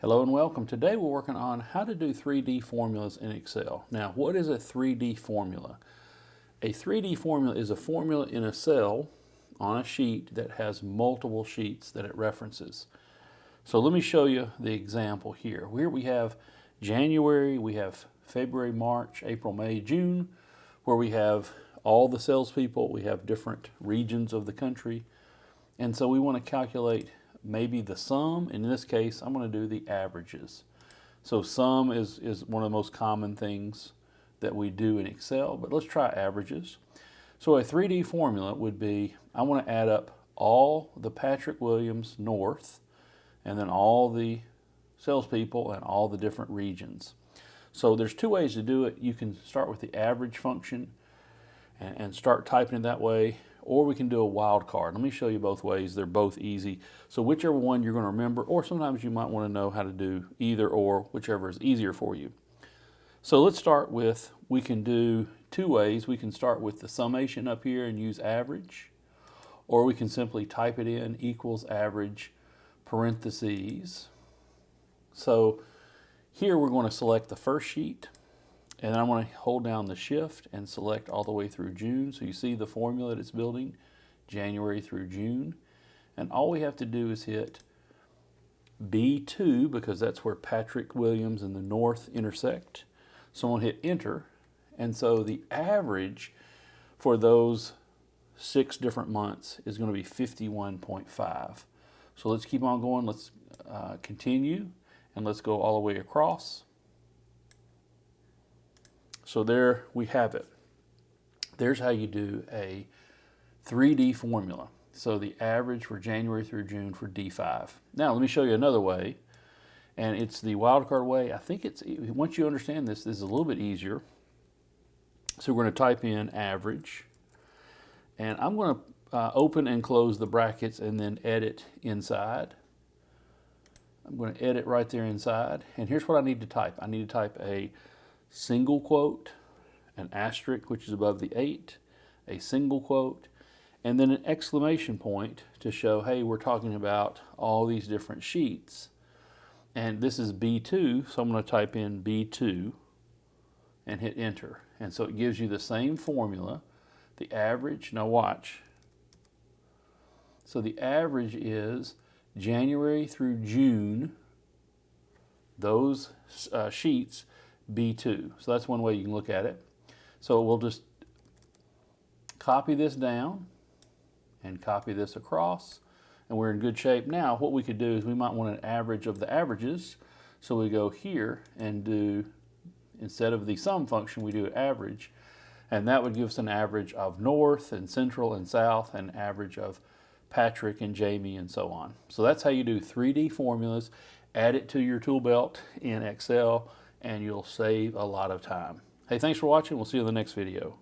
Hello and welcome. Today we're working on how to do 3D formulas in Excel. Now, what is a 3D formula? A 3D formula is a formula in a cell on a sheet that has multiple sheets that it references. So let me show you the example here. Here we have January, we have February, March, April, May, June, where we have all the salespeople, we have different regions of the country, and so we want to calculate maybe the sum. In this case, I'm going to do the averages. So sum is one of the most common things that we do in Excel, but let's try averages. So a 3D formula would be, I want to add up all the Patrick Williams North, and then all the salespeople and all the different regions. So there's two ways to do it. You can start with the average function and start typing it that way, or we can do a wildcard. Let me show you both ways. They're both easy. So whichever one you're going to remember, or sometimes you might want to know how to do either or, whichever is easier for you. So let's start with, we can do two ways. We can start with the summation up here and use average, or we can simply type it in, equals average, parentheses. So here we're going to select the first sheet, and then I'm going to hold down the shift and select all the way through June. So you see the formula that it's building, January through June. And all we have to do is hit B2, because that's where Patrick Williams and the North intersect. So I'm going to hit enter. And so the average for those 6 different months is going to be 51.5. So let's keep on going. Let's continue, and let's go all the way across. So there we have it. There's how you do a 3D formula. So the average for January through June for D5. Now let me show you another way, and it's the wildcard way. I think it's, once you understand this, this is a little bit easier. So we're going to type in average, and I'm going to open and close the brackets and then edit inside. I'm going to edit right there inside, and here's what I need to type. I need to type a single quote, an asterisk, which is above the 8, a single quote, and then an exclamation point to show, hey, we're talking about all these different sheets. And this is B2, so I'm going to type in B2 and hit enter. And so it gives you the same formula, the average. Now watch. So the average is January through June, those sheets, B2. So that's one way you can look at it. So we'll just copy this down and copy this across, and we're in good shape. Now what we could do is we might want an average of the averages. So we go here and do, instead of the sum function, we do average, and that would give us an average of North and Central and South, and average of Patrick and Jamie and so on. So that's how you do 3D formulas. Add it to your tool belt in Excel, and you'll save a lot of time. Hey, thanks for watching. We'll see you in the next video.